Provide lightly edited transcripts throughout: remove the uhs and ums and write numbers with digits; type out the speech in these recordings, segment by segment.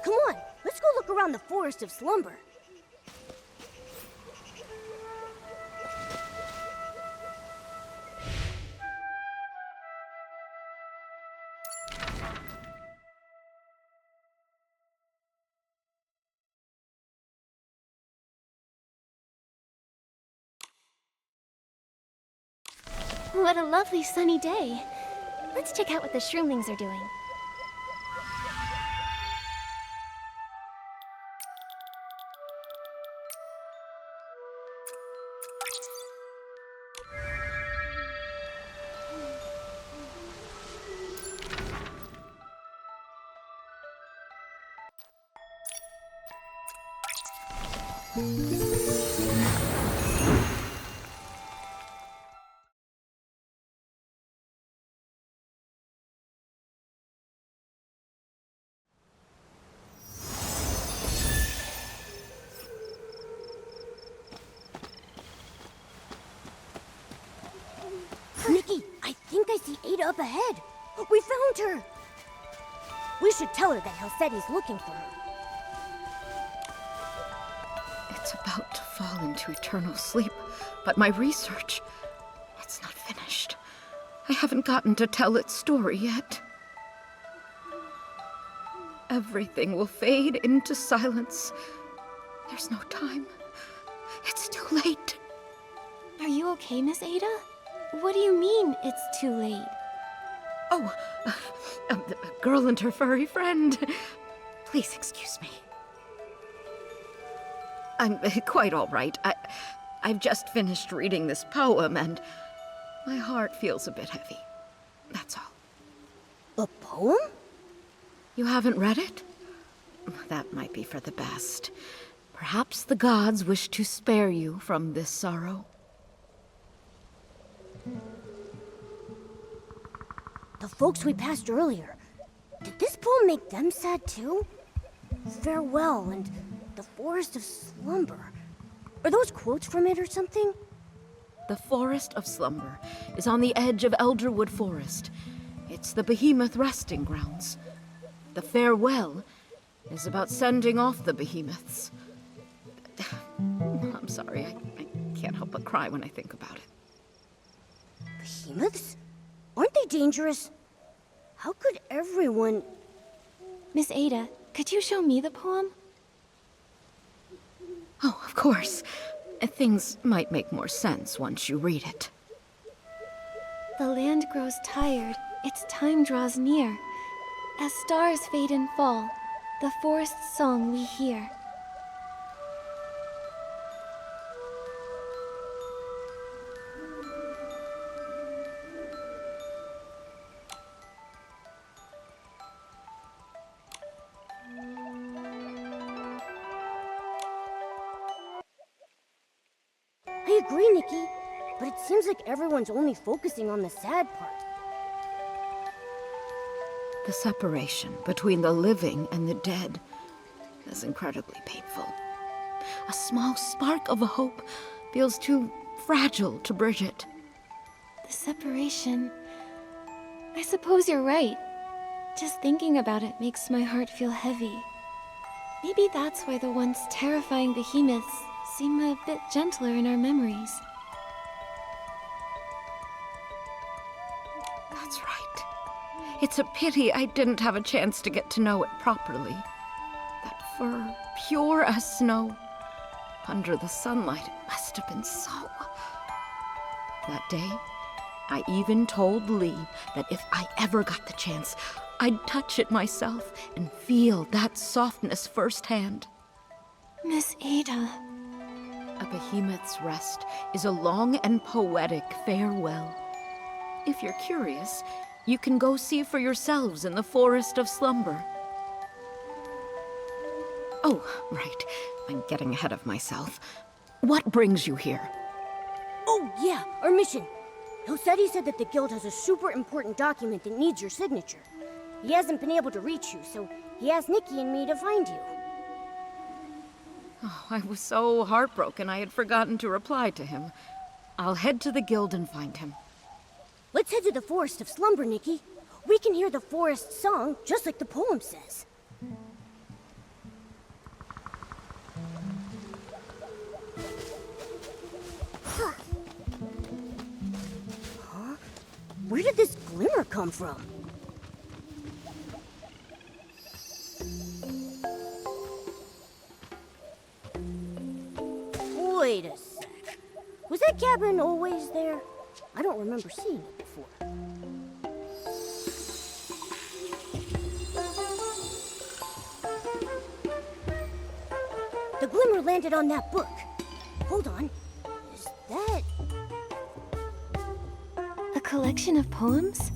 Come on, let's go look around the Forest of Slumber. What a lovely sunny day. Let's check out what the shroomlings are doing. Nikki, I think I see Ada up ahead. We found her. We should tell her that Halsetti's looking for her. It's about to fall into eternal sleep, but my research, it's not finished. I haven't gotten to tell its story yet. Everything will fade into silence. There's no time. It's too late. Are you okay, Miss Ada? What do you mean, it's too late? Oh, a girl and her furry friend. Please excuse me. I'm quite all right. I've just finished reading this poem, and my heart feels a bit heavy. That's all. A poem? You haven't read it? That might be for the best. Perhaps the gods wish to spare you from this sorrow. The folks we passed earlier. Did this poem make them sad too? Farewell and the Forest of Slumber. Are those quotes from it or something? The Forest of Slumber is on the edge of Elderwood Forest. It's the behemoth resting grounds. The farewell is about sending off the behemoths. I'm sorry, I can't help but cry when I think about it. Behemoths? Aren't they dangerous? How could everyone... Miss Ada, could you show me the poem? Oh, of course. Things might make more sense once you read it. The land grows tired, its time draws near. As stars fade and fall, the forest's song we hear. I agree, Nikki, but it seems like everyone's only focusing on the sad part. The separation between the living and the dead is incredibly painful. A small spark of hope feels too fragile to bridge it. The separation... I suppose you're right. Just thinking about it makes my heart feel heavy. Maybe that's why the once terrifying behemoths seem a bit gentler in our memories. That's right. It's a pity I didn't have a chance to get to know it properly. That fur, pure as snow. Under the sunlight, it must have been so... That day, I even told Lee that if I ever got the chance, I'd touch it myself and feel that softness firsthand. Miss Ada... A behemoth's rest is a long and poetic farewell. If you're curious, you can go see for yourselves in the Forest of Slumber. Oh, right. I'm getting ahead of myself. What brings you here? Oh, yeah, our mission. Halsetti said that the guild has a super important document that needs your signature. He hasn't been able to reach you, so he asked Nikki and me to find you. Oh, I was so heartbroken I had forgotten to reply to him. I'll head to the guild and find him. Let's head to the Forest of Slumber, Nikki. we can hear the forest song just like the poem says. Huh? Where did this glimmer come from? Wait a sec. Was that cabin always there? I don't remember seeing it before. The glimmer landed on that book. Hold on. Is that... A collection of poems?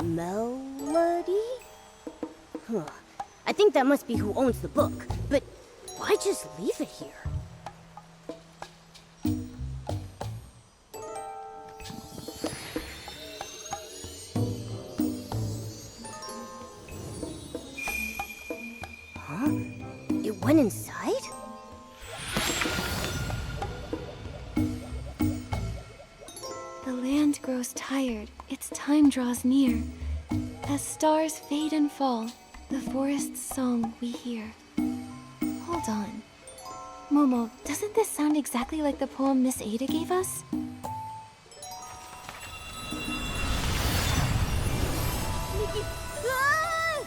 Melody? Huh. I think that must be who owns the book. But why just leave it here? Huh? It went inside? The land grows tired, its time draws near. As stars fade and fall, the forest's song we hear. Hold on. Momo, doesn't this sound exactly like the poem Miss Ada gave us? Nikki! Ah!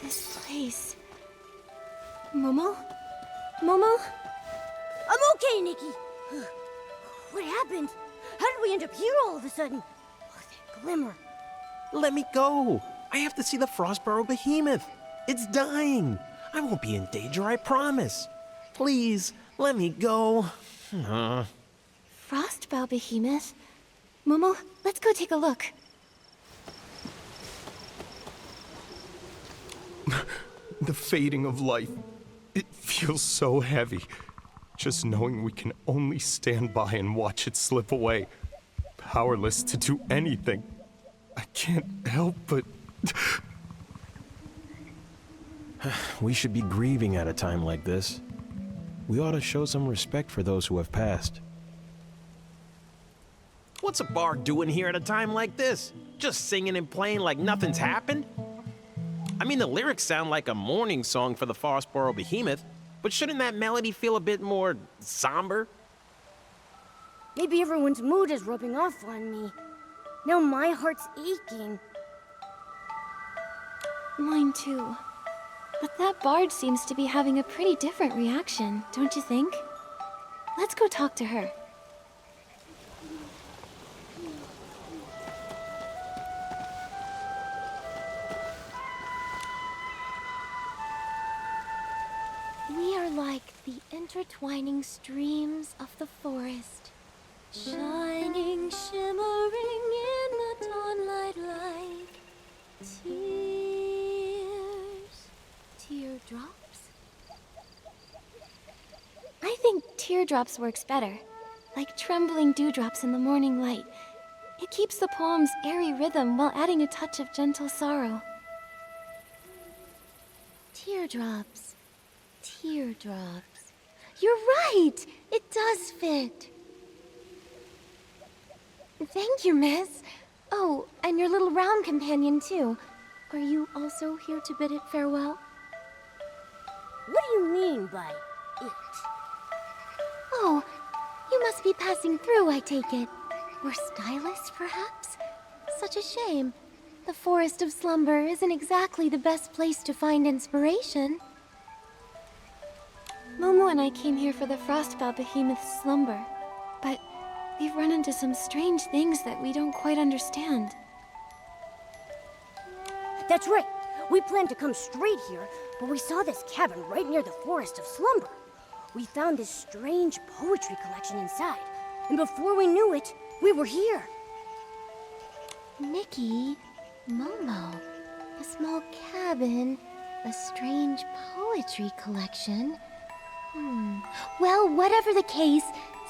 This place... Momo? Momo? I'm okay, Nikki. What happened? How did we end up here all of a sudden? Oh, that glimmer. Let me go. I have to see the Frostburrow behemoth. It's dying. I won't be in danger, I promise. Please, let me go. Frostbow behemoth? Momo, let's go take a look. The fading of life. It feels so heavy. Just knowing we can only stand by and watch it slip away. Powerless to do anything. I can't help but... We should be grieving at a time like this. We ought to show some respect for those who have passed. What's a bard doing here at a time like this? Just singing and playing like nothing's happened? I mean, the lyrics sound like a mourning song for the Frostburrow behemoth, but shouldn't that melody feel a bit more somber? Maybe everyone's mood is rubbing off on me. Now my heart's aching. Mine too. But that bard seems to be having a pretty different reaction, don't you think? Let's go talk to her. We are like the intertwining streams of the forest, shining, shimmering in the dawnlight like teardrops? I think teardrops works better, like trembling dewdrops in the morning light. It keeps the poem's airy rhythm while adding a touch of gentle sorrow. Teardrops. Teardrops. You're right! It does fit. Thank you, miss. Oh, and your little round companion, too. Are you also here to bid it farewell? What do you mean by it? Oh, you must be passing through, I take it. Or stylist, perhaps? Such a shame. The Forest of Slumber isn't exactly the best place to find inspiration. Momo and I came here for the Frostbow Behemoth's slumber, but we've run into some strange things that we don't quite understand. That's right. We planned to come straight here, but we saw this cabin right near the Forest of Slumber. We found this strange poetry collection inside, and before we knew it, we were here. Nikki, Momo, a small cabin, a strange poetry collection. Well, whatever the case,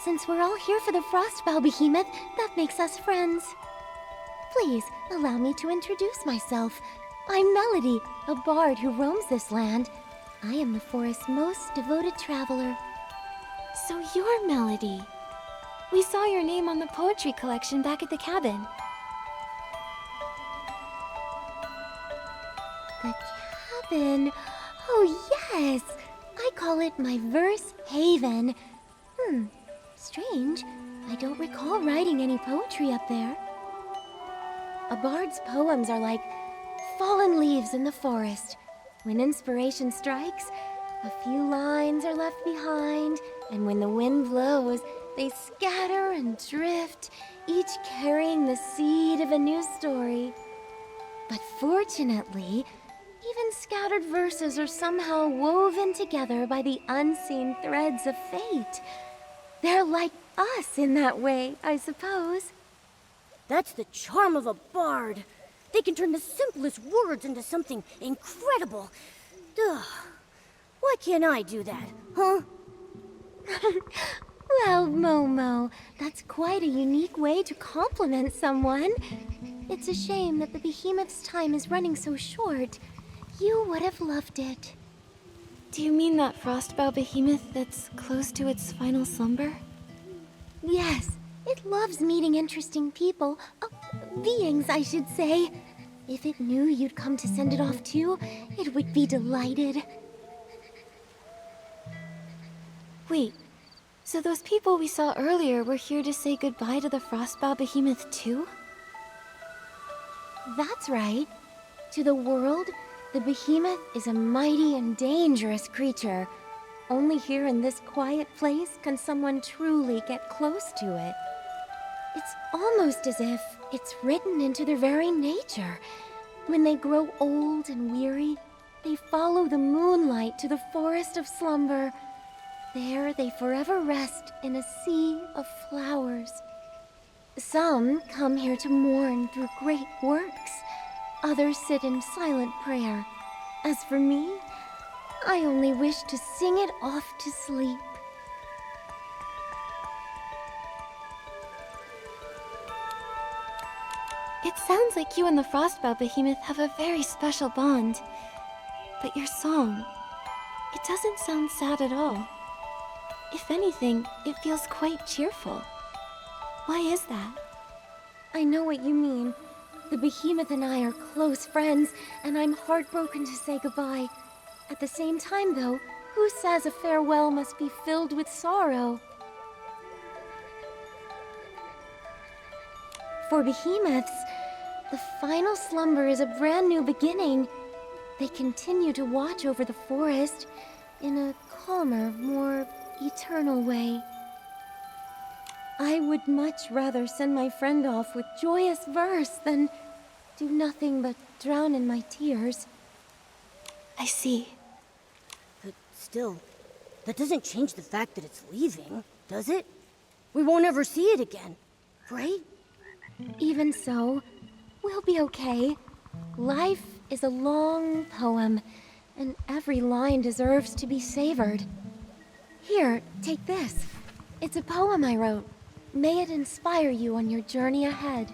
Since we're all here for the Frostbow Behemoth, that makes us friends. Please, allow me to introduce myself. I'm Melody, a bard who roams this land. I am the forest's most devoted traveler. So you're Melody. We saw your name on the poetry collection back at the cabin. The cabin? Oh, yes! I call it my verse haven. Strange. I don't recall writing any poetry up there. A bard's poems are like fallen leaves in the forest. When inspiration strikes, a few lines are left behind, and when the wind blows, they scatter and drift, each carrying the seed of a new story. But fortunately, even scattered verses are somehow woven together by the unseen threads of fate. They're like us in that way, I suppose. That's the charm of a bard. They can turn the simplest words into something incredible. Ugh. Why can't I do that, huh? Well, Momo, that's quite a unique way to compliment someone. It's a shame that the behemoth's time is running so short. You would have loved it. Do you mean that Frostbow Behemoth that's close to its final slumber? Yes, it loves meeting interesting people. Beings, I should say. If it knew you'd come to send it off too, it would be delighted. Wait, so those people we saw earlier were here to say goodbye to the Frostbow Behemoth too? That's right. To the world, the behemoth is a mighty and dangerous creature. Only here in this quiet place can someone truly get close to it. It's almost as if it's written into their very nature. When they grow old and weary, they follow the moonlight to the forest of slumber. There they forever rest in a sea of flowers. Some come here to mourn through great works. Others sit in silent prayer. As for me, I only wish to sing it off to sleep. It sounds like you and the Frostbow Behemoth have a very special bond. But your song, it doesn't sound sad at all. If anything, it feels quite cheerful. Why is that? I know what you mean. The behemoth and I are close friends, and I'm heartbroken to say goodbye. At the same time, though, who says a farewell must be filled with sorrow? For behemoths, the final slumber is a brand new beginning. They continue to watch over the forest in a calmer, more eternal way. I would much rather send my friend off with joyous verse than do nothing but drown in my tears. I see. But still, that doesn't change the fact that it's leaving, does it? We won't ever see it again, right? Even so, we'll be okay. Life is a long poem, and every line deserves to be savored. Here, take this. It's a poem I wrote. May it inspire you on your journey ahead.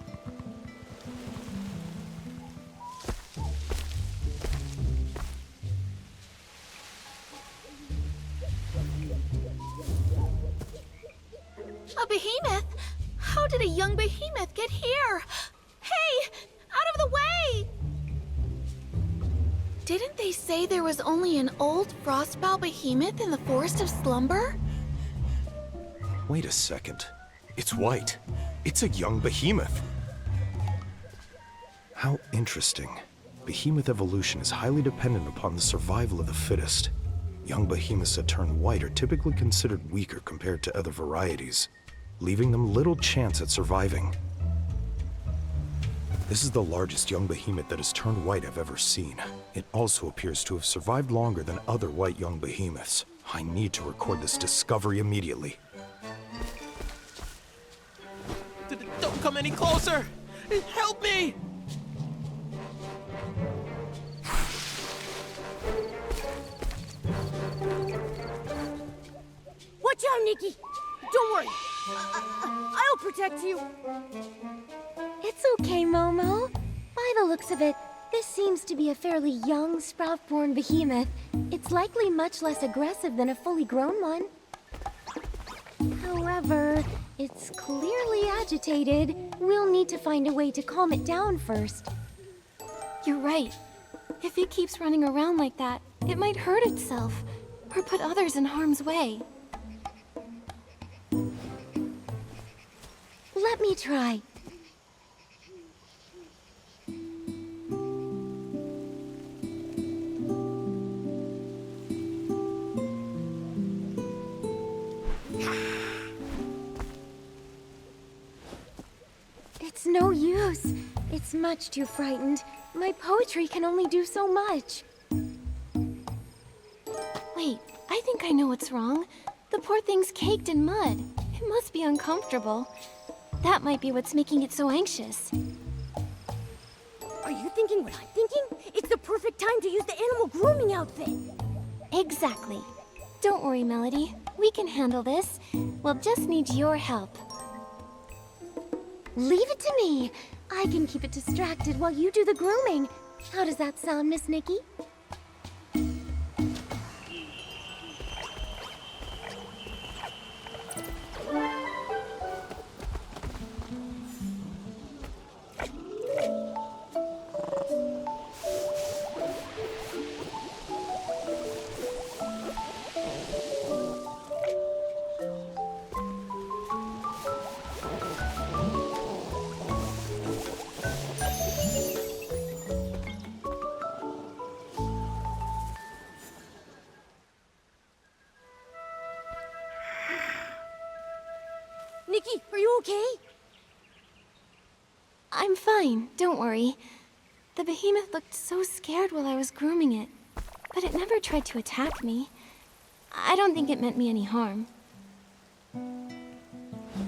A behemoth? How did a young behemoth get here? Hey! Out of the way! Didn't they say there was only an old frostbow behemoth in the Forest of Slumber? Wait a second. It's white. It's a young behemoth. How interesting. Behemoth evolution is highly dependent upon the survival of the fittest. Young behemoths that turn white are typically considered weaker compared to other varieties, leaving them little chance at surviving. This is the largest young behemoth that has turned white I've ever seen. It also appears to have survived longer than other white young behemoths. I need to record this discovery immediately. Don't come any closer! Help me! Watch out, Nikki! Don't worry. I'll protect you. It's okay, Momo. By the looks of it, this seems to be a fairly young, sprout-born behemoth. It's likely much less aggressive than a fully grown one. However, it's clearly agitated. We'll need to find a way to calm it down first. You're right. If it keeps running around like that, it might hurt itself, or put others in harm's way. Let me try. It's no use. It's much too frightened. My poetry can only do so much. Wait, I think I know what's wrong. The poor thing's caked in mud. It must be uncomfortable. That might be what's making it so anxious. Are you thinking what I'm thinking? It's the perfect time to use the animal grooming outfit. Exactly. Don't worry, Melody. We can handle this. We'll just need your help. Leave it to me. I can keep it distracted while you do the grooming. How does that sound, Miss Nikki? Nikki, are you okay? I'm fine, don't worry. The behemoth looked so scared while I was grooming it, but it never tried to attack me. I don't think it meant me any harm.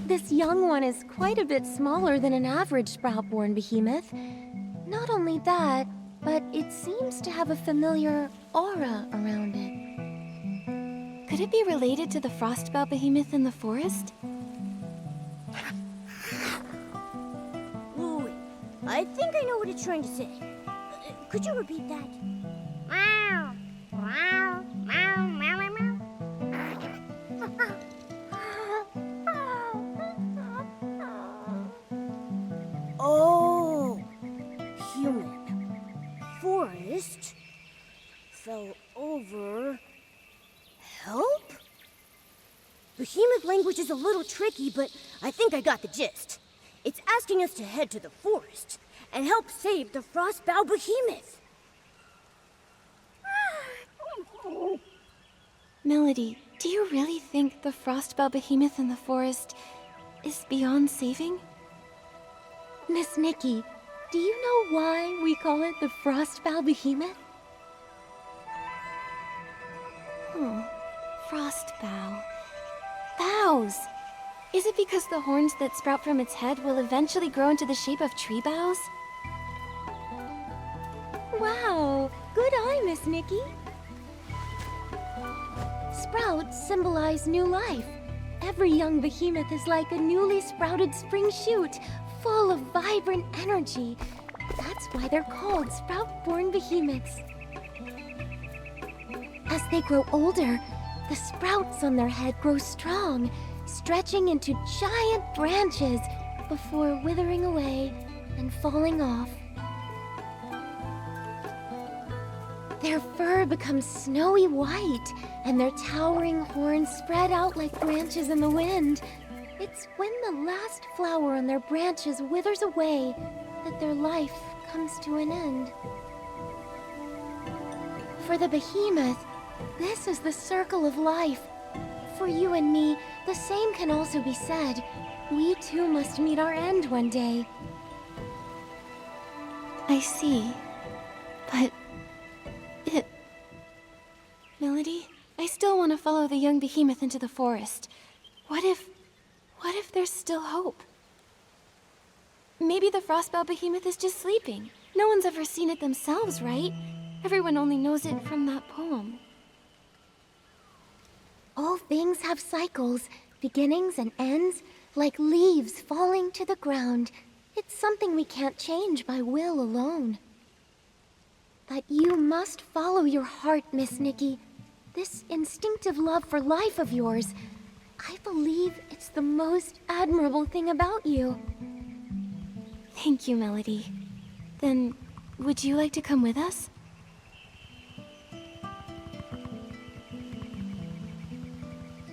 This young one is quite a bit smaller than an average sprout-born behemoth. Not only that, but it seems to have a familiar aura around it. Could it be related to the frostbow behemoth in the forest? Wait. I think I know what it's trying to say. Could you repeat that? Meow. Meow. Meow. Meow. Meow. Oh, human. Forest. Fell over. Help? Behemoth language is a little tricky, but I think I got the gist. It's asking us to head to the forest and help save the frostbow behemoth. Melody, do you really think the frostbow behemoth in the forest is beyond saving? Miss Nikki, do you know why we call it the frostbow behemoth? Frostbow. Boughs! Is it because the horns that sprout from its head will eventually grow into the shape of tree boughs? Wow! Good eye, Miss Nikki. Sprouts symbolize new life. Every young behemoth is like a newly sprouted spring shoot, full of vibrant energy. That's why they're called sprout-born behemoths. As they grow older, the sprouts on their head grow strong, stretching into giant branches before withering away and falling off. Their fur becomes snowy white, and their towering horns spread out like branches in the wind. It's when the last flower on their branches withers away that their life comes to an end. For the behemoth, this is the circle of life. For you and me, the same can also be said. We too must meet our end one day. I see. But... Melody, I still want to follow the young behemoth into the forest. What if there's still hope? Maybe the frostbow behemoth is just sleeping. No one's ever seen it themselves, right? Everyone only knows it from that poem. All things have cycles. beginnings and ends, like leaves falling to the ground. It's something we can't change by will alone. But you must follow your heart, Miss Nikki. This instinctive love for life of yours, I believe it's the most admirable thing about you. Thank you, Melody. Then, would you like to come with us?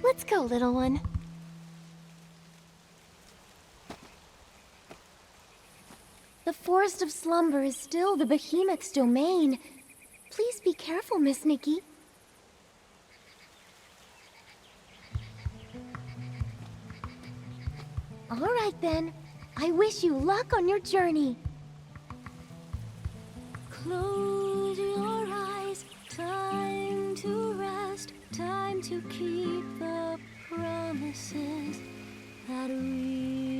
Let's go, little one. The Forest of Slumber is still the Behemoth's domain. Please be careful, Miss Nikki. All right, then. I wish you luck on your journey. Close your eyes. Time to rest. Time to keep the promises that we made.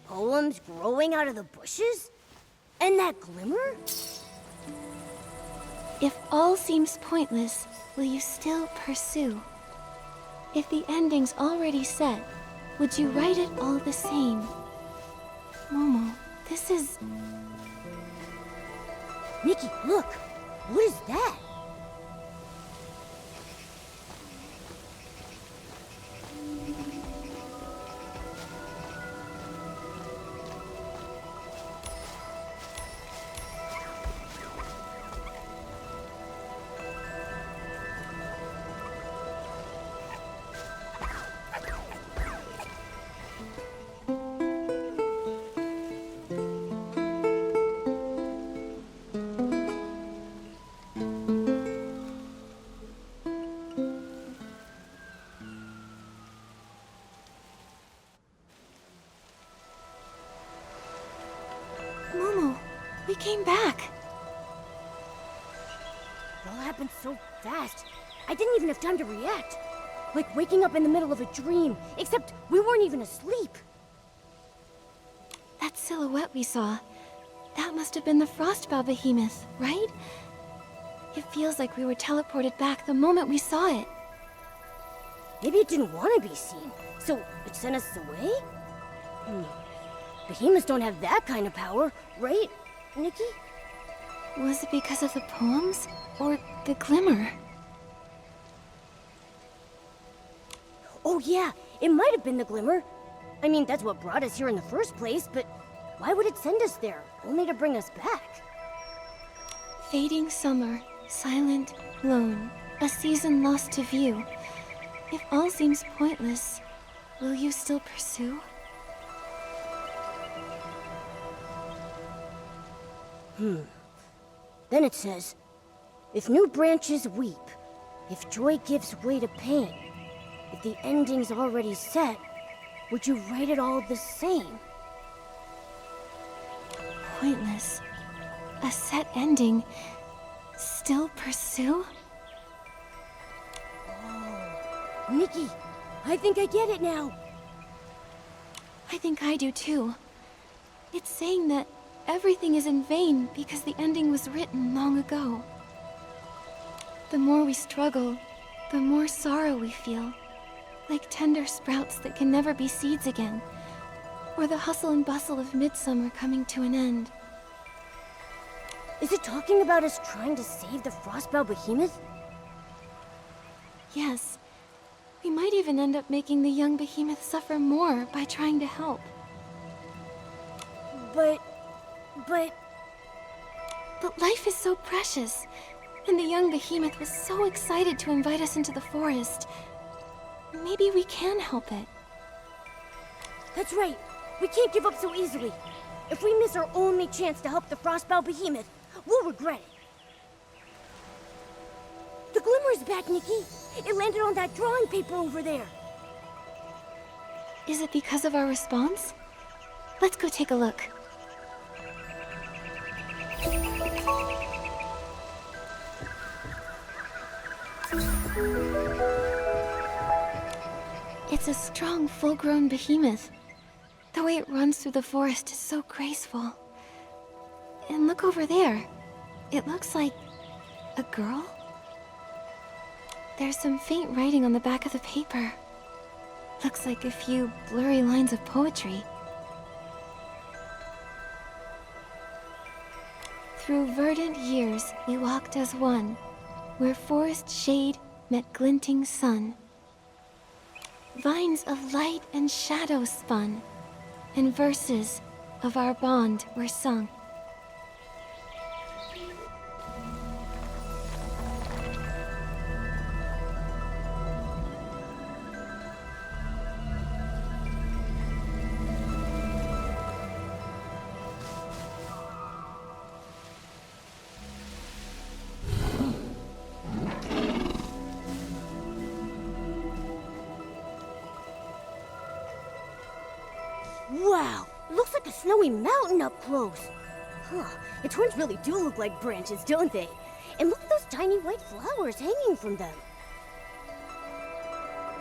Poems growing out of the bushes? And that glimmer? If all seems pointless, will you still pursue? If the ending's already set, would you write it all the same? Momo, this is... Nikki, look! What is that? Momo, we came back. It all happened so fast. I didn't even have time to react. Like waking up in the middle of a dream, except we weren't even asleep. That silhouette we saw, that must have been the Frostbow Behemoth, right? It feels like we were teleported back the moment we saw it. Maybe it didn't want to be seen, so it sent us away? Behemoths don't have that kind of power, right, Nikki? Was it because of the poems? Or the glimmer? Oh yeah, it might have been the glimmer. I mean, that's what brought us here in the first place, but why would it send us there, only to bring us back? Fading summer, silent, lone, a season lost to view. If all seems pointless, will you still pursue? Then it says, if new branches weep, if joy gives way to pain, if the ending's already set, would you write it all the same? Pointless. A set ending. Still pursue? Nikki, I think I get it now. I think I do too. It's saying that everything is in vain because the ending was written long ago. The more we struggle, the more sorrow we feel. Like tender sprouts that can never be seeds again. Or the hustle and bustle of midsummer coming to an end. Is it talking about us trying to save the Frostbow Behemoth? Yes. We might even end up making the young behemoth suffer more by trying to help. But life is so precious. And the young behemoth was so excited to invite us into the forest. Maybe we can help it. that's right. We can't give up so easily. If we miss our only chance to help the Frostbow Behemoth, we'll regret it. The glimmer's back, Nikki. It landed on that drawing paper over there. Is it because of our response? Let's go take a look. It's a strong, full-grown behemoth. The way it runs through the forest is so graceful. And look over there. It looks like a girl? There's some faint writing on the back of the paper. Looks like a few blurry lines of poetry. Through verdant years we walked as one, where forest shade met glinting sun. Vines of light and shadow spun, and verses of our bond were sung. Wow, it looks like a snowy mountain up close. Huh, its horns really do look like branches, don't they? And look at those tiny white flowers hanging from them.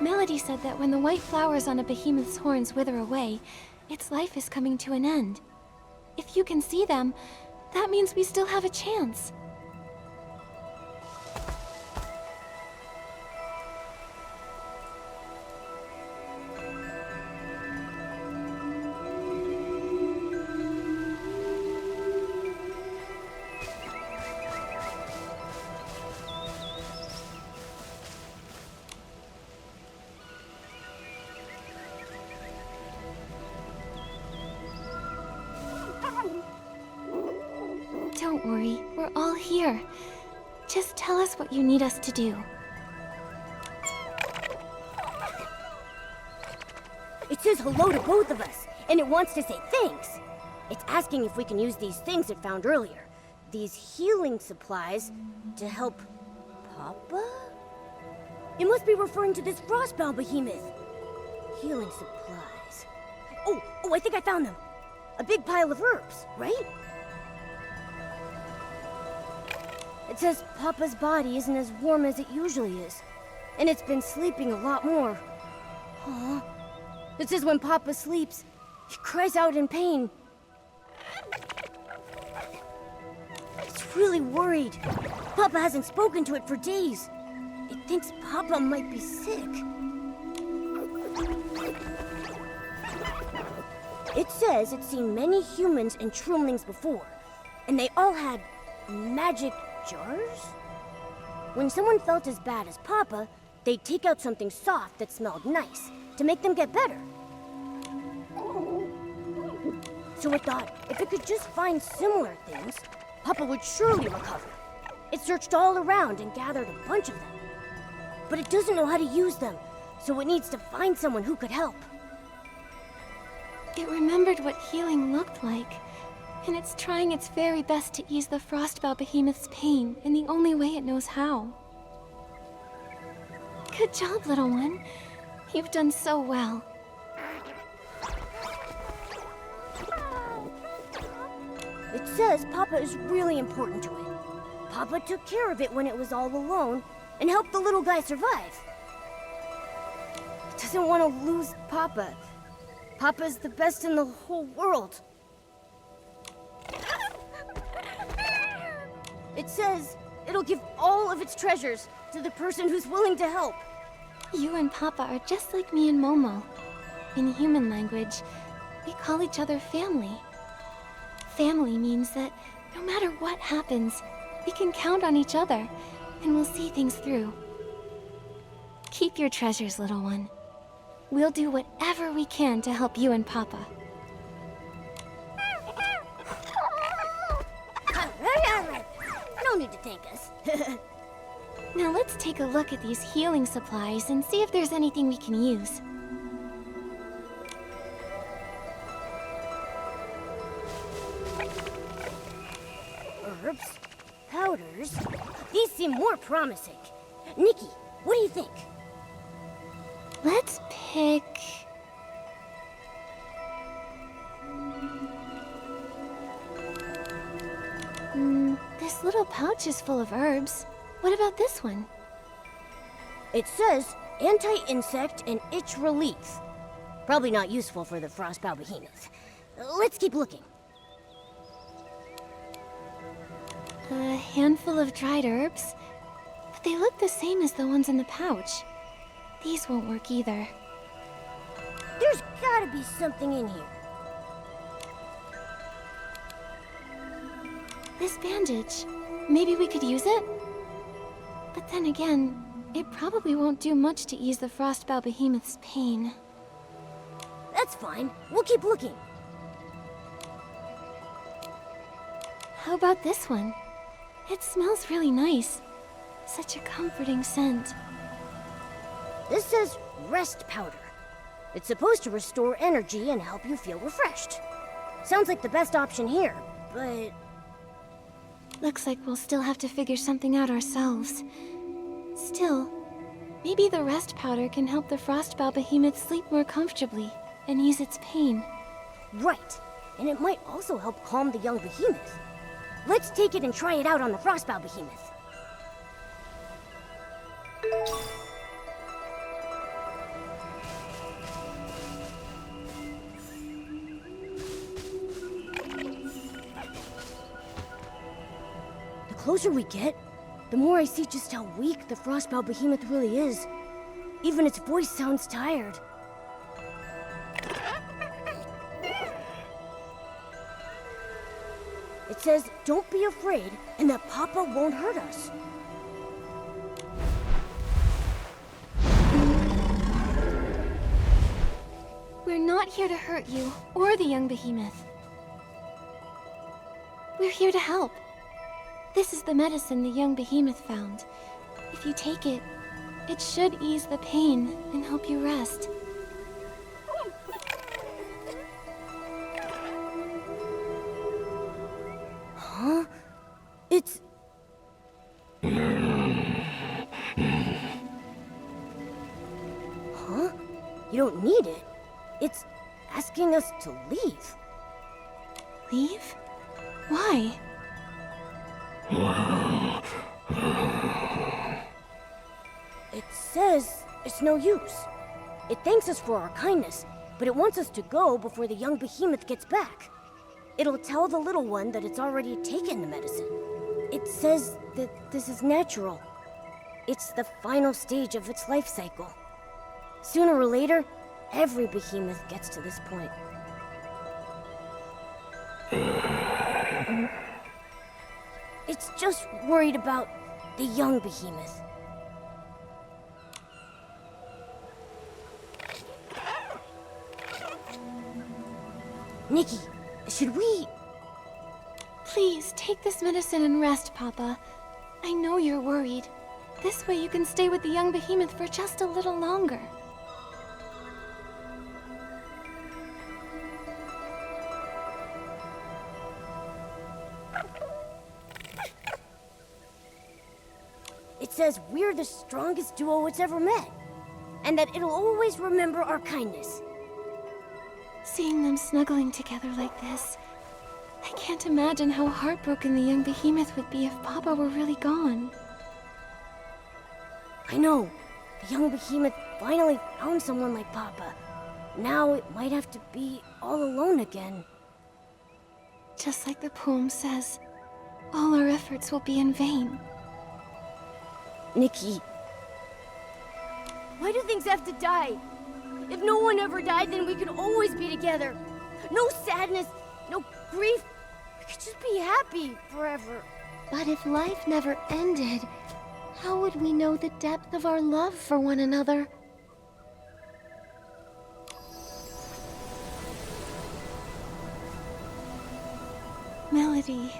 Melody said that when the white flowers on a behemoth's horns wither away, its life is coming to an end. If you can see them, that means we still have a chance. Don't worry, we're all here. Just tell us what you need us to do. It says hello to both of us, and it wants to say thanks. It's asking if we can use these things it found earlier. These healing supplies to help Papa? It must be referring to this frostbound behemoth. Healing supplies. Oh, I think I found them. A big pile of herbs, right? It says Papa's body isn't as warm as it usually is, and it's been sleeping a lot more. Aw. It says when Papa sleeps, he cries out in pain. It's really worried. Papa hasn't spoken to it for days. It thinks Papa might be sick. It says it's seen many humans and Troomlings before, and they all had magic jars? When someone felt as bad as Papa, they'd take out something soft that smelled nice to make them get better. So it thought if it could just find similar things, Papa would surely recover. It searched all around and gathered a bunch of them. But it doesn't know how to use them, so it needs to find someone who could help. It remembered what healing looked like, and it's trying its very best to ease the Frostbow Behemoth's pain in the only way it knows how. Good job, little one. You've done so well. It says Papa is really important to it. Papa took care of it when it was all alone and helped the little guy survive. It doesn't want to lose Papa. Papa's the best in the whole world. It says it'll give all of its treasures to the person who's willing to help. You and Papa are just like me and Momo. In human language, we call each other family. Family means that no matter what happens, we can count on each other, and we'll see things through. Keep your treasures, little one. We'll do whatever we can to help you and Papa. No need to thank us. Now let's take a look at these healing supplies and see if there's anything we can use. Herbs, powders. These seem more promising. Nikki, what do you think? Let's pick... This little pouch is full of herbs. What about this one? It says anti-insect and itch relief. Probably not useful for the frostbow behemoth. Let's keep looking. A handful of dried herbs, but they look the same as the ones in the pouch. These won't work either. There's gotta be something in here. This bandage, maybe we could use it? But then again, it probably won't do much to ease the frostbow behemoth's pain. That's fine. We'll keep looking. How about this one? It smells really nice. Such a comforting scent. This says rest powder. It's supposed to restore energy and help you feel refreshed. Sounds like the best option here, but... Looks like we'll still have to figure something out ourselves. Still, maybe the rest powder can help the frostbow behemoth sleep more comfortably and ease its pain. Right. And it might also help calm the young behemoth. Let's take it and try it out on the frostbow behemoth. The closer we get, the more I see just how weak the frostbow behemoth really is. Even its voice sounds tired. It says, don't be afraid, and that Papa won't hurt us. We're not here to hurt you, or the young behemoth. We're here to help. This is the medicine the young behemoth found. If you take it, it should ease the pain and help you rest. Huh? It's... Huh? You don't need it. It's asking us to leave. Leave? Why? It says it's no use. It thanks us for our kindness, but it wants us to go before the young behemoth gets back. It'll tell the little one that it's already taken the medicine. It says that this is natural. It's the final stage of its life cycle. Sooner or later, every behemoth gets to this point. It's just worried about the young behemoth. Nikki, should we... Please, take this medicine and rest, Papa. I know you're worried. This way you can stay with the young behemoth for just a little longer. It says we're the strongest duo it's ever met, and that it'll always remember our kindness. Seeing them snuggling together like this, I can't imagine how heartbroken the young behemoth would be if Papa were really gone. I know. The young behemoth finally found someone like Papa. Now it might have to be all alone again. Just like the poem says, all our efforts will be in vain. Nikki. Why do things have to die? If no one ever died, then we could always be together. No sadness, no grief. We could just be happy forever. But if life never ended, how would we know the depth of our love for one another? Melody.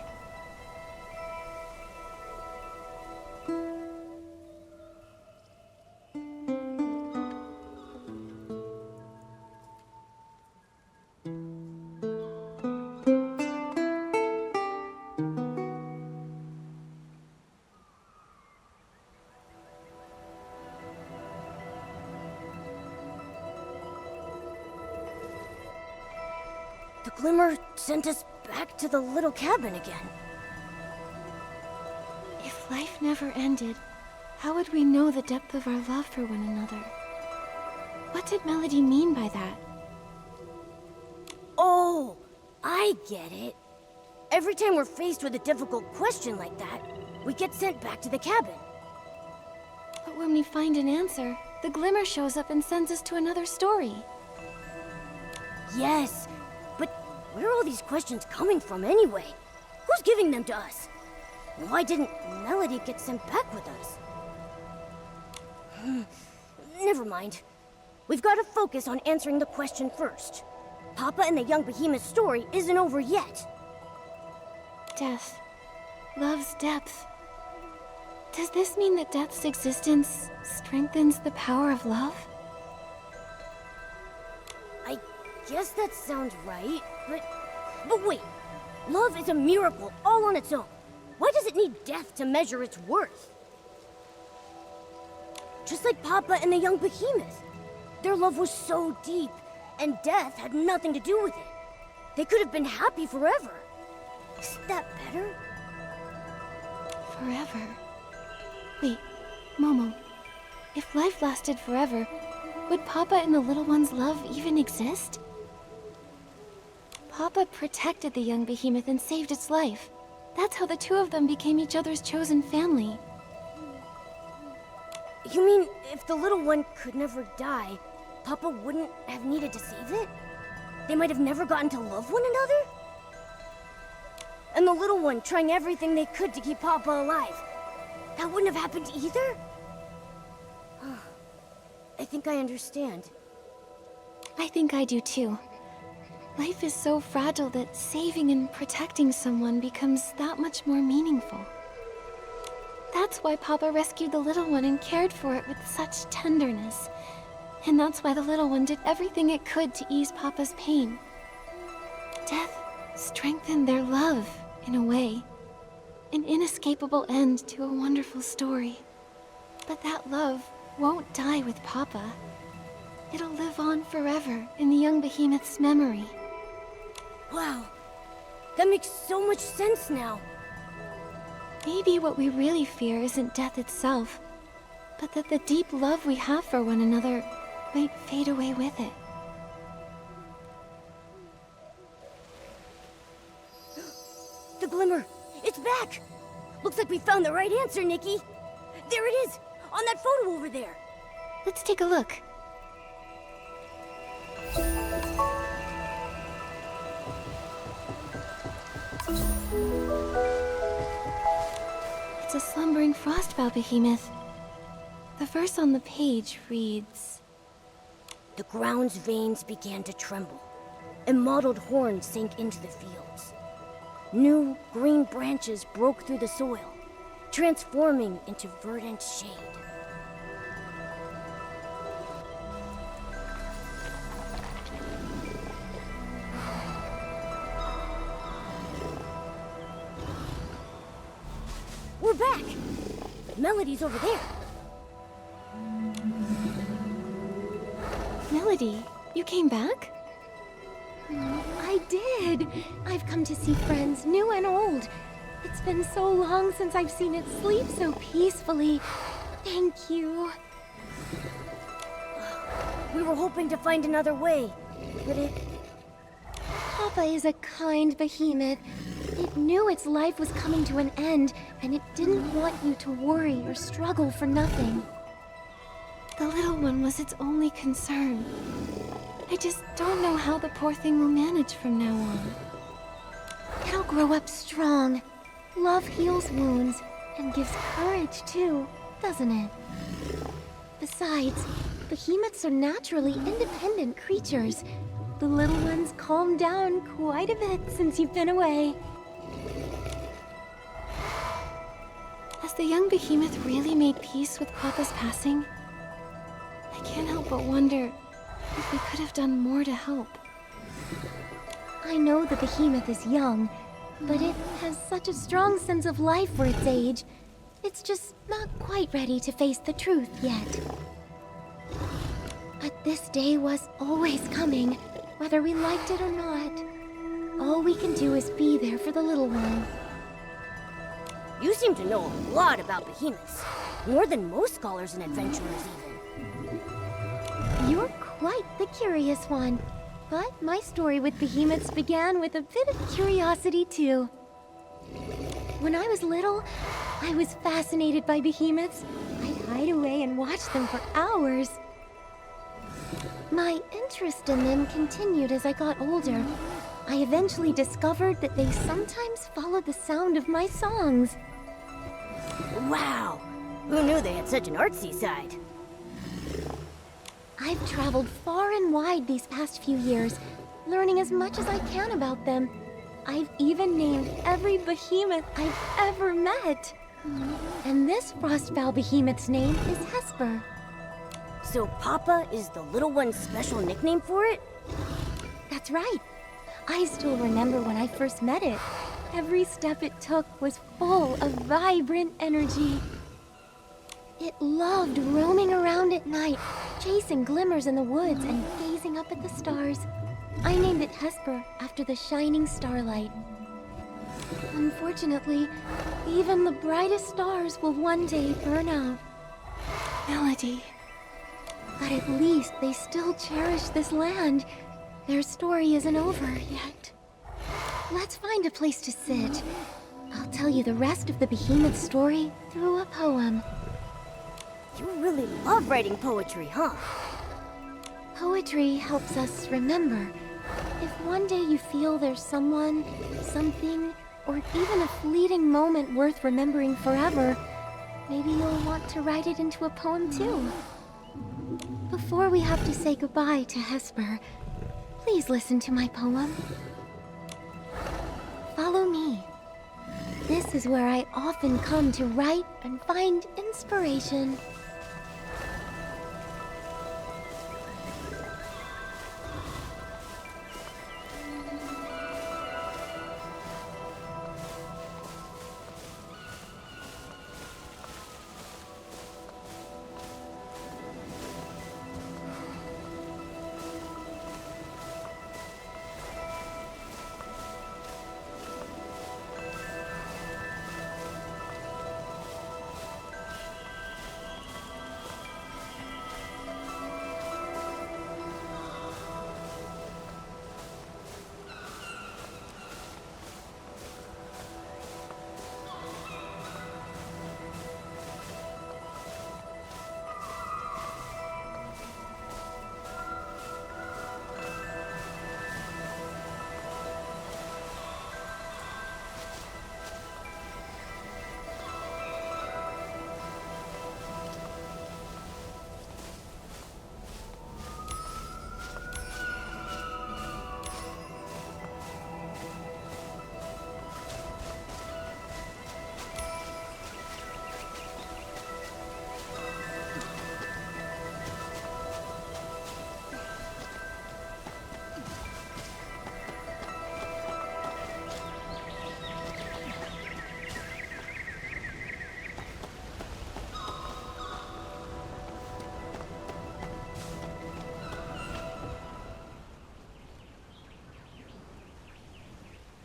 The glimmer sent us back to the little cabin again. If life never ended, how would we know the depth of our love for one another? What did Melody mean by that? Oh, I get it. Every time we're faced with a difficult question like that, we get sent back to the cabin. But when we find an answer, the glimmer shows up and sends us to another story. Yes, but where are all these questions coming from anyway? Who's giving them to us? Why didn't Melody get sent back with us? Never mind. We've got to focus on answering the question first. Papa and the young behemoth story isn't over yet. Death. Love's depth. Does this mean that death's existence strengthens the power of love? I guess that sounds right, but wait. Love is a miracle all on its own. Why does it need death to measure its worth? Just like Papa and the young behemoth. Their love was so deep, and death had nothing to do with it. They could have been happy forever. Isn't that better? Forever? Wait, Momo. If life lasted forever, would Papa and the little one's love even exist? Papa protected the young behemoth and saved its life. That's how the two of them became each other's chosen family. You mean if the little one could never die, Papa wouldn't have needed to save it? They might have never gotten to love one another? And the little one trying everything they could to keep Papa alive. That wouldn't have happened either? I think I understand. I think I do too. Life is so fragile that saving and protecting someone becomes that much more meaningful. That's why Papa rescued the little one and cared for it with such tenderness. And that's why the little one did everything it could to ease Papa's pain. Death strengthened their love, in a way. An inescapable end to a wonderful story. But that love won't die with Papa. It'll live on forever in the young behemoth's memory. Wow, that makes so much sense now. Maybe what we really fear isn't death itself, but that the deep love we have for one another might fade away with it. The glimmer, it's back! Looks like we found the right answer, Nikki. There it is, on that photo over there. Let's take a look. It's a slumbering frostbow behemoth. The verse on the page reads, The ground's veins began to tremble, and mottled horns sank into the fields. New, green branches broke through the soil, transforming into verdant shade. We're back! Melody's over there. Melody, you came back? I did. I've come to see friends, new and old. It's been so long since I've seen it sleep so peacefully. Thank you. We were hoping to find another way, but Papa is a kind behemoth. It knew its life was coming to an end, and it didn't want you to worry or struggle for nothing. The little one was its only concern. I just don't know how the poor thing will manage from now on. It'll grow up strong. Love heals wounds, and gives courage too, doesn't it? Besides, behemoths are naturally independent creatures. The little one's calmed down quite a bit since you've been away. Has the young behemoth really made peace with Papa's passing? I can't help but wonder if we could have done more to help. I know the behemoth is young, but it has such a strong sense of life for its age. It's just not quite ready to face the truth yet. But this day was always coming, whether we liked it or not. All we can do is be there for the little one. You seem to know a lot about behemoths. More than most scholars and adventurers, even. You're quite the curious one. But my story with behemoths began with a bit of curiosity, too. When I was little, I was fascinated by behemoths. I'd hide away and watch them for hours. My interest in them continued as I got older. I eventually discovered that they sometimes followed the sound of my songs. Wow! Who knew they had such an artsy side? I've traveled far and wide these past few years, learning as much as I can about them. I've even named every behemoth I've ever met. And this Frostbow behemoth's name is Hesper. So Papa is the little one's special nickname for it? That's right. I still remember when I first met it. Every step it took was full of vibrant energy. It loved roaming around at night, chasing glimmers in the woods and gazing up at the stars. I named it Hesper after the shining starlight. Unfortunately, even the brightest stars will one day burn out. Melody. But at least they still cherish this land. Their story isn't over yet. Let's find a place to sit. I'll tell you the rest of the behemoth story through a poem. You really love writing poetry, huh? Poetry helps us remember. If one day you feel there's someone, something, or even a fleeting moment worth remembering forever, maybe you'll want to write it into a poem too. Before we have to say goodbye to Hesper, please listen to my poem. Follow me. This is where I often come to write and find inspiration.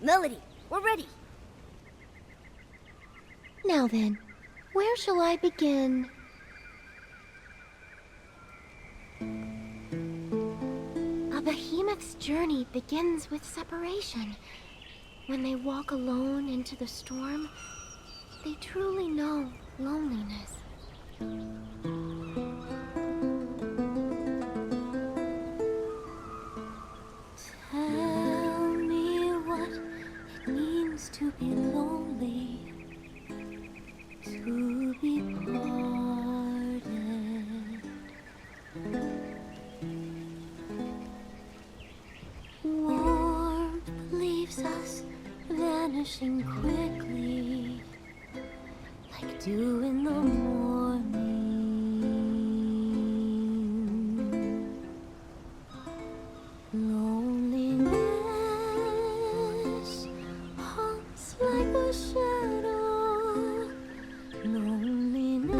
Melody, we're ready. Now then, where shall I begin? A behemoth's journey begins with separation. When they walk alone into the storm, they truly know loneliness. Tell me what it means to be lonely, to be parted. Warmth leaves us vanishing quickly, like dew in the morning. Loneliness haunts like a shadow. Loneliness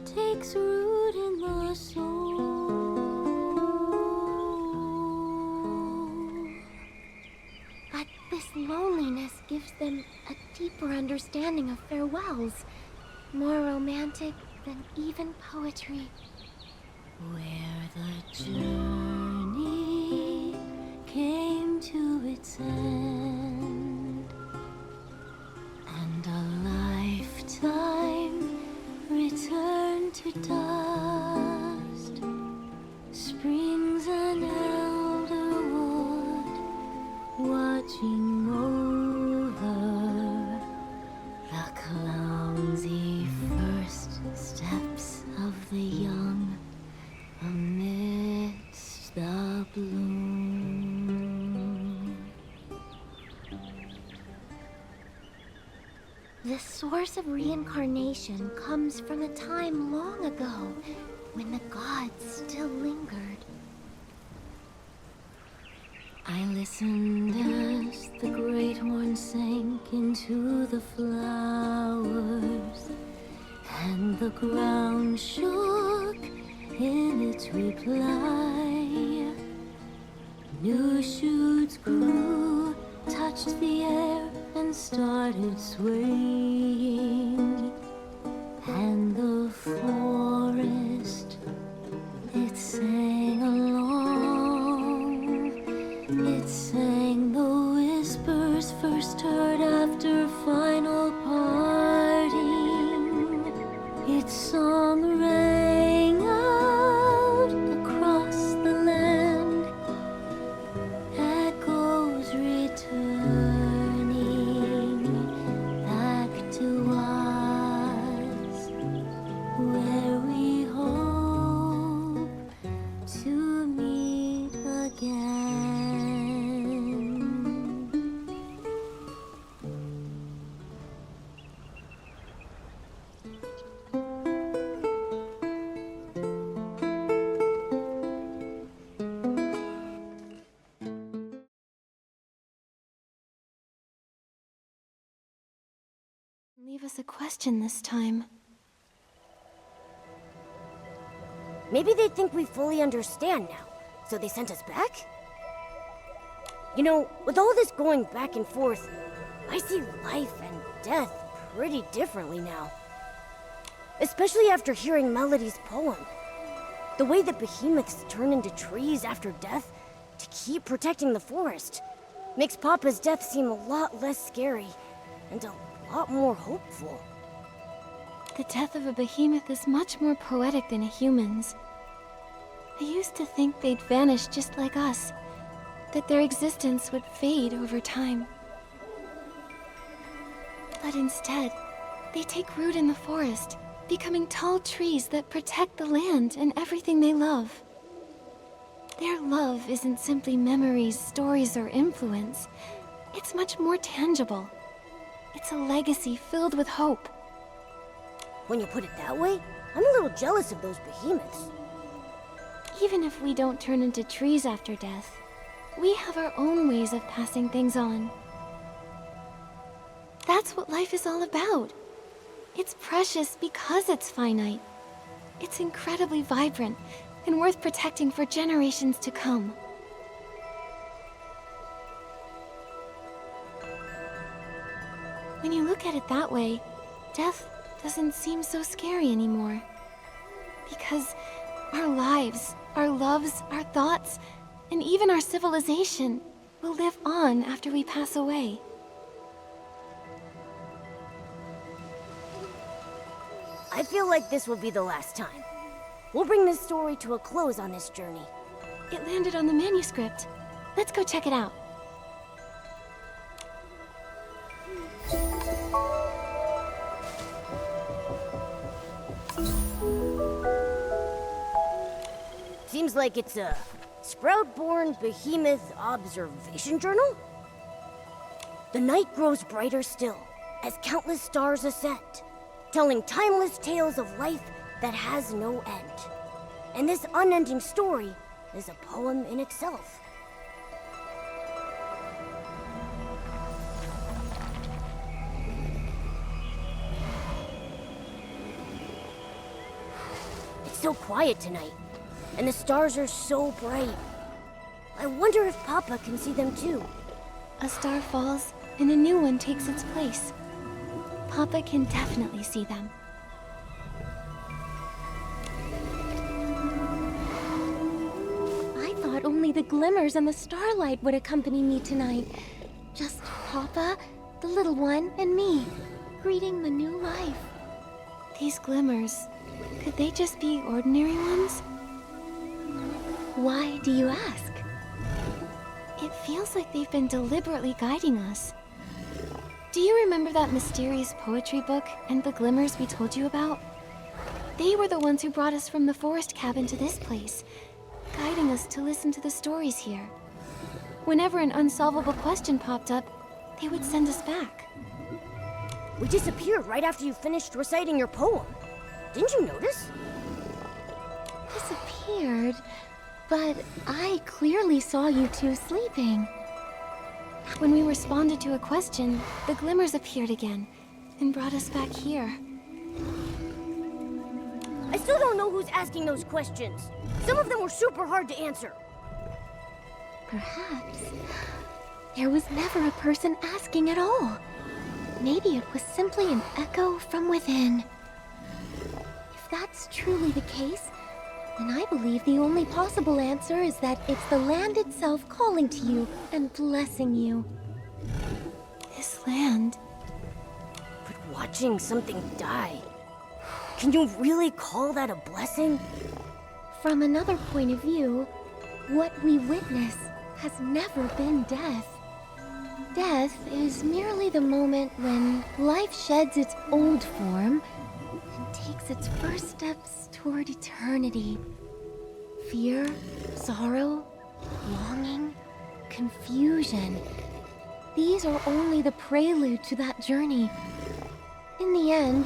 takes root in the soul. But this loneliness gives them a deeper understanding of farewells, more romantic than even poetry. Where the journey came to its end, and a lifetime returned to dust, springs an elder wood, watching over the clumsy first steps of the young amidst the bloom. The source of reincarnation comes from a time long ago when the gods still lingered. I listened as the great horn sank into the flowers, and the ground shook in its reply. New shoots grew, touched the air, and started swaying. And the forest, it sang along. It sang the whispers first heard after final parting. Its song rang out across the land, echoes returning back to us, where we hope to meet again. Leave us a question this time. Maybe they think we fully understand now, so they sent us back? You know, with all this going back and forth, I see life and death pretty differently now. Especially after hearing Melody's poem. The way that behemoths turn into trees after death to keep protecting the forest makes Papa's death seem a lot less scary and a lot more hopeful. The death of a behemoth is much more poetic than a human's. I used to think they'd vanish just like us, that their existence would fade over time. But instead, they take root in the forest, becoming tall trees that protect the land and everything they love. Their love isn't simply memories, stories, or influence. It's much more tangible. It's a legacy filled with hope. When you put it that way, I'm a little jealous of those behemoths. Even if we don't turn into trees after death, we have our own ways of passing things on. That's what life is all about. It's precious because it's finite. It's incredibly vibrant and worth protecting for generations to come. When you look at it that way, death doesn't seem so scary anymore. Because our lives, our loves, our thoughts, and even our civilization will live on after we pass away. I feel like this will be the last time. We'll bring this story to a close on this journey. It landed on the manuscript. Let's go check it out. Seems like it's a Sprout-born Behemoth Observation Journal? The night grows brighter still, as countless stars ascend, telling timeless tales of life that has no end. And this unending story is a poem in itself. It's so quiet tonight, and the stars are so bright. I wonder if Papa can see them too. A star falls, and a new one takes its place. Papa can definitely see them. I thought only the glimmers and the starlight would accompany me tonight. Just Papa, the little one, and me, greeting the new life. These glimmers, could they just be ordinary ones? Why do you ask? It feels like they've been deliberately guiding us. Do you remember that mysterious poetry book and the glimmers we told you about? They were the ones who brought us from the forest cabin to this place, guiding us to listen to the stories here. Whenever an unsolvable question popped up, they would send us back. We disappeared right after you finished reciting your poem. Didn't you notice? Disappeared? But I clearly saw you two sleeping. When we responded to a question, the glimmers appeared again and brought us back here. I still don't know who's asking those questions. Some of them were super hard to answer. Perhaps there was never a person asking at all. Maybe it was simply an echo from within. If that's truly the case, then I believe the only possible answer is that it's the land itself calling to you and blessing you. This land... But watching something die, can you really call that a blessing? From another point of view, what we witness has never been death. Death is merely the moment when life sheds its old form and takes its first steps toward eternity. Fear, sorrow, longing, confusion. These are only the prelude to that journey. In the end,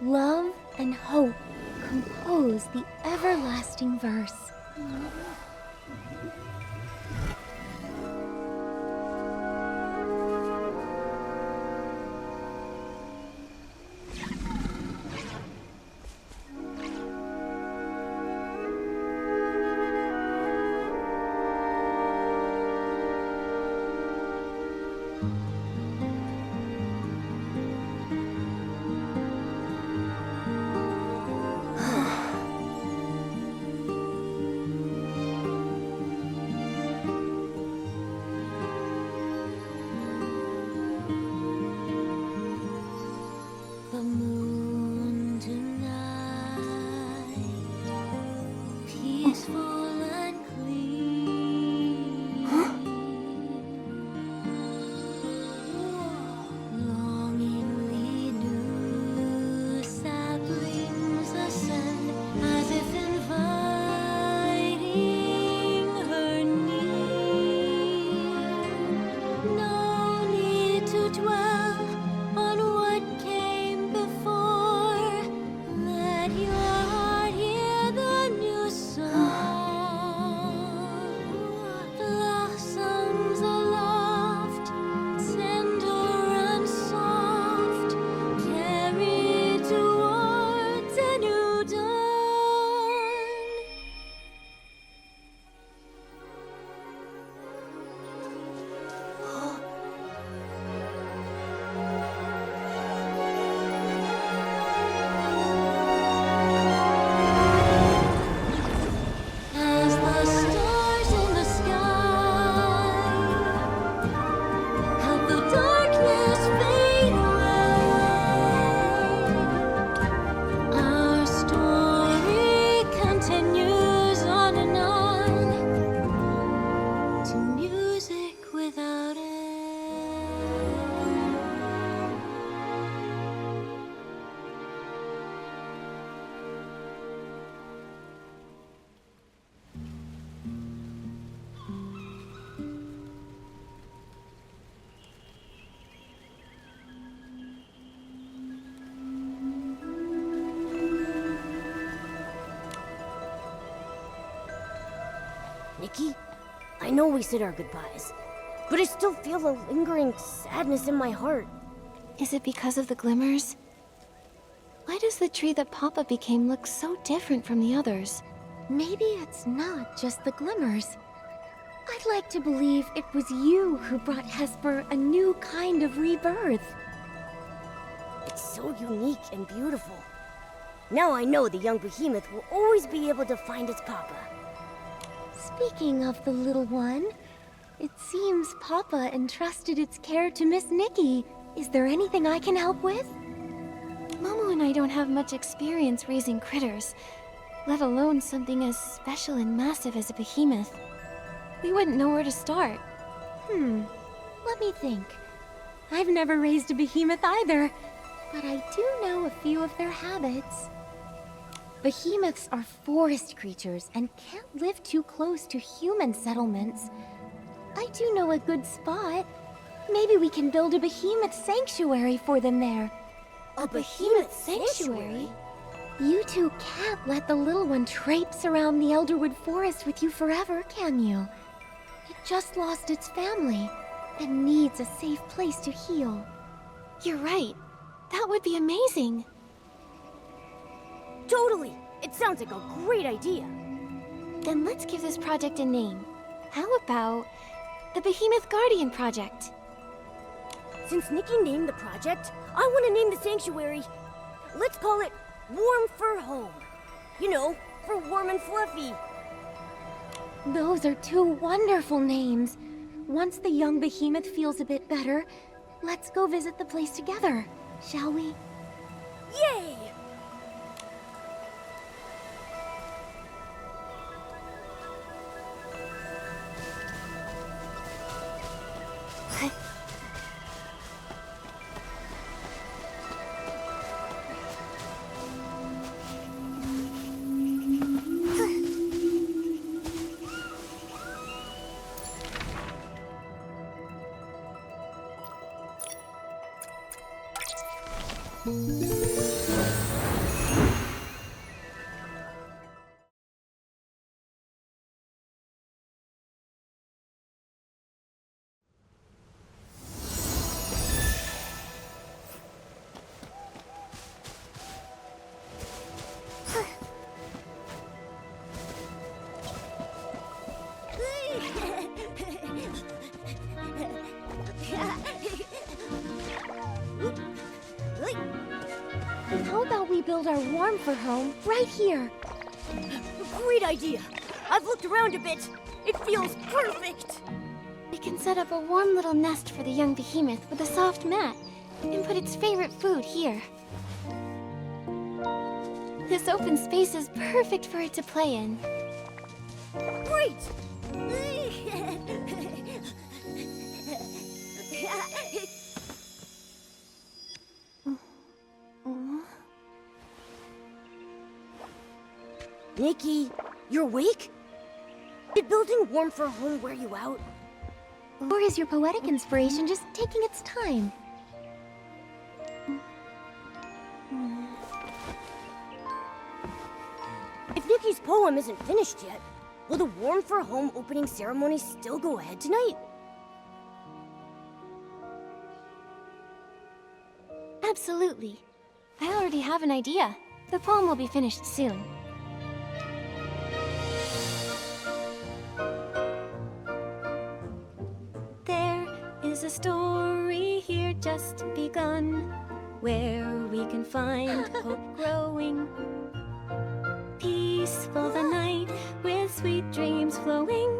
love and hope compose the everlasting verse. The moon tonight, peaceful and clean. Longingly new saplings ascend as if inviting her near. No need to dwell on what came before. Let your heart hear the new song. Blossoms aloft, tender and soft, carried towards a new dawn. As the stars in the sky help the darkness fade away, our story continues on and on to music without end. Nikki, I know we said our goodbyes, but I still feel a lingering sadness in my heart. Is it because of the glimmers? Why does the tree that Papa became look so different from the others? Maybe it's not just the glimmers. I'd like to believe it was you who brought Hesper a new kind of rebirth. It's so unique and beautiful. Now I know the young behemoth will always be able to find its papa. Speaking of the little one, it seems Papa entrusted its care to Miss Nikki. Is there anything I can help with? Momo and I don't have much experience raising critters, let alone something as special and massive as a behemoth. We wouldn't know where to start. Let me think. I've never raised a behemoth either, but I do know a few of their habits. Behemoths are forest creatures and can't live too close to human settlements. I do know a good spot. Maybe we can build a behemoth sanctuary for them there. A behemoth sanctuary? You two can't let the little one traipse around the Elderwood Forest with you forever, can you? It just lost its family and needs a safe place to heal. You're right. That would be amazing. Totally! It sounds like a great idea. Then let's give this project a name. How about the Behemoth Guardian Project? Since Nikki named the project, I want to name the sanctuary. Let's call it Warm Fur Home. You know, for warm and fluffy. Those are two wonderful names. Once the young behemoth feels a bit better, let's go visit the place together, shall we? Yay! How about we build our warm fur home right here? Great idea! I've looked around a bit. It feels perfect! We can set up a warm little nest for the young behemoth with a soft mat and put its favorite food here. This open space is perfect for it to play in. Great! Nikki, you're awake? Did building warm fur home wear you out? Or is your poetic inspiration just taking its time? If Nikki's poem isn't finished yet, will the warm fur home opening ceremony still go ahead tonight? Absolutely. I already have an idea. The poem will be finished soon. There is a story here just begun, where we can find hope growing. Peaceful the night with sweet dreams flowing.